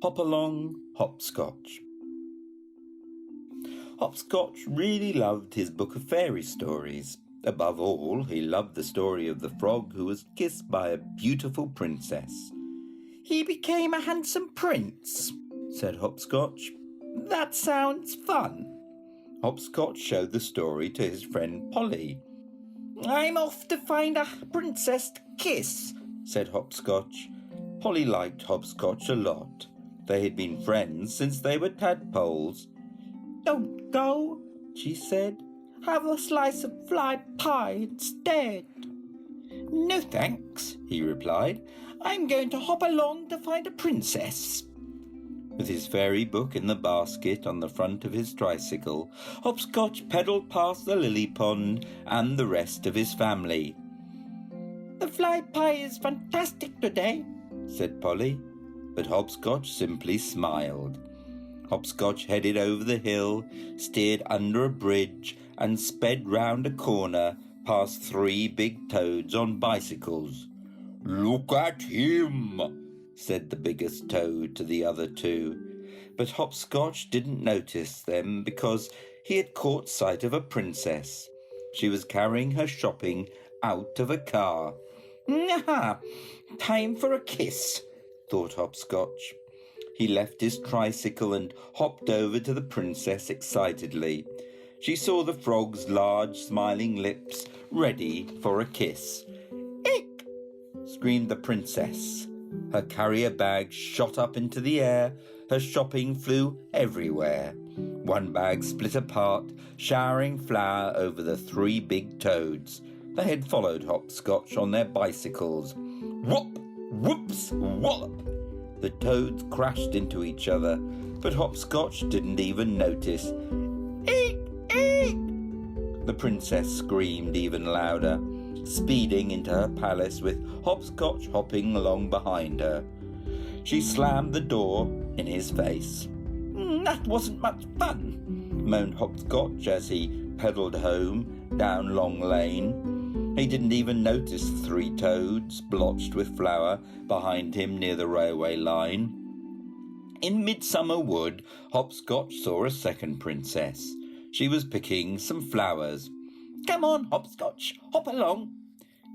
Hopalong Hopscotch. Hopscotch really loved his book of fairy stories. Above all, he loved the story of the frog who was kissed by a beautiful princess. "He became a handsome prince," said Hopscotch. "That sounds fun." Hopscotch showed the story to his friend Polly. "I'm off to find a princess to kiss," said Hopscotch. Polly liked Hopscotch a lot. They had been friends since they were tadpoles. "Don't go," she said. "Have a slice of fly pie instead." "No thanks," he replied. "I'm going to hop along to find a princess." With his fairy book in the basket on the front of his tricycle, Hopscotch pedalled past the lily pond and the rest of his family. "The fly pie is fantastic today," said Polly, but Hopscotch simply smiled. Hopscotch headed over the hill, steered under a bridge, and sped round a corner past 3 big toads on bicycles. "Look at him," said the biggest toad to the other 2. But Hopscotch didn't notice them because he had caught sight of a princess. She was carrying her shopping out of a car. "Aha! Time for a kiss," thought Hopscotch. He left his tricycle and hopped over to the princess excitedly. She saw the frog's large smiling lips ready for a kiss. "Eek!" screamed the princess. Her carrier bag shot up into the air. Her shopping flew everywhere. One bag split apart, showering flour over the 3 big toads. They had followed Hopscotch on their bicycles. Whoop! Whoops! Wallop! The toads crashed into each other, but Hopscotch didn't even notice. "Eek! Eek!" The princess screamed even louder, speeding into her palace with Hopscotch hopping along behind her. She slammed the door in his face. "That wasn't much fun," moaned Hopscotch as he pedalled home down Long Lane. He didn't even notice the 3 toads blotched with flour behind him near the railway line. In Midsummer Wood, Hopscotch saw a second princess. She was picking some flowers. "Come on, Hopscotch, hop along."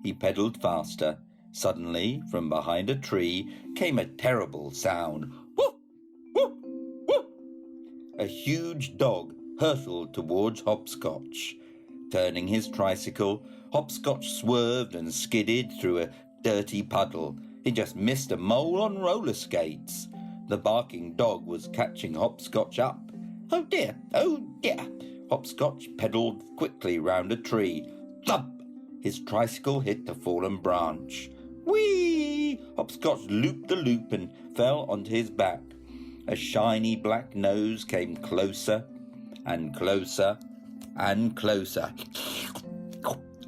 He pedalled faster. Suddenly, from behind a tree, came a terrible sound. Woof! Woof! Woof! A huge dog hurtled towards Hopscotch. Turning his tricycle, Hopscotch swerved and skidded through a dirty puddle. He just missed a mole on roller skates. The barking dog was catching Hopscotch up. "Oh dear, oh dear!" Hopscotch pedalled quickly round a tree. Thump! His tricycle hit a fallen branch. Whee! Hopscotch looped the loop and fell onto his back. A shiny black nose came closer and closer and closer.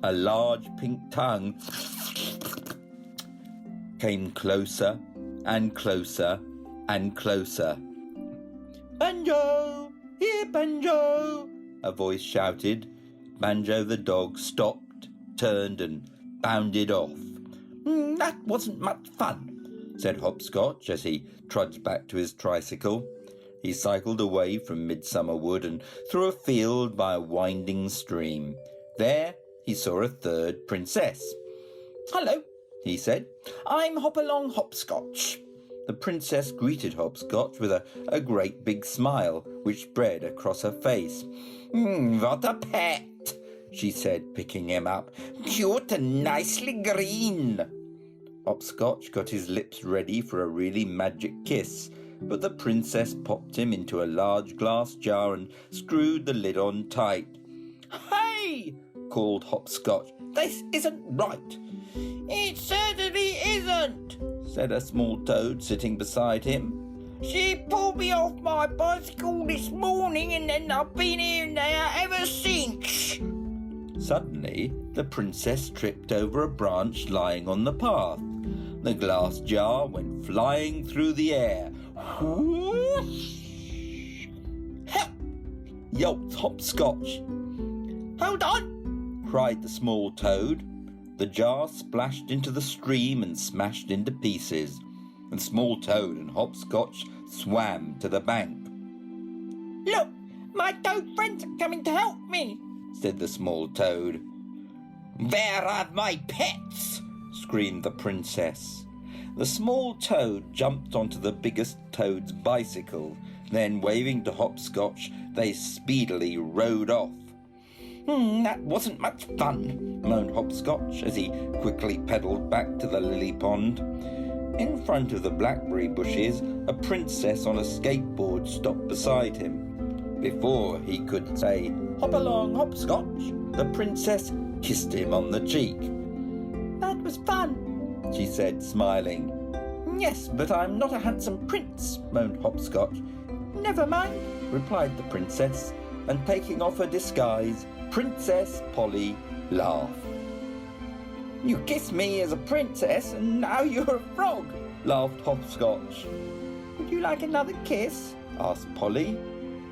A large pink tongue came closer and closer and closer. "Banjo! Here, Banjo!" a voice shouted. Banjo the dog stopped, turned and bounded off. "That wasn't much fun," said Hopscotch as he trudged back to his tricycle. He cycled away from Midsummer Wood and through a field by a winding stream. There he saw a 3rd princess. "Hello," he said. "I'm Hopalong Hopscotch." The princess greeted Hopscotch with a great big smile which spread across her face. "What a pet," she said, picking him up. "Cute and nicely green." Hopscotch got his lips ready for a really magic kiss, but the princess popped him into a large glass jar and screwed the lid on tight. "Hey!" called Hopscotch. "This isn't right." "It certainly isn't," said a small toad sitting beside him. "She pulled me off my bicycle this morning and then I've been here and there ever since." Suddenly, the princess tripped over a branch lying on the path. The glass jar went flying through the air. Whoosh! "Help!" yelped Hopscotch. "Hold on!" cried the small toad. The jar splashed into the stream and smashed into pieces. The small toad and Hopscotch swam to the bank. "Look, my toad friends are coming to help me," said the small toad. "Where are my pets?" screamed the princess. The small toad jumped onto the biggest toad's bicycle. Then, waving to Hopscotch, they speedily rode off. That wasn't much fun," moaned Hopscotch as he quickly pedalled back to the lily pond. In front of the blackberry bushes, a princess on a skateboard stopped beside him. Before he could say, "Hopalong Hopscotch," the princess kissed him on the cheek. "That was fun," she said, smiling. "Yes, but I'm not a handsome prince," moaned Hopscotch. "Never mind," replied the princess, and taking off her disguise, Princess Polly laughed. "You kissed me as a princess, and now you're a frog," laughed Hopscotch. "Would you like another kiss?" asked Polly.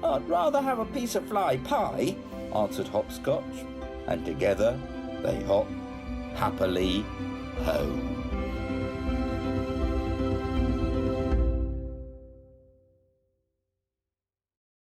"I'd rather have a piece of fly pie," answered Hopscotch, and together they hopped happily home.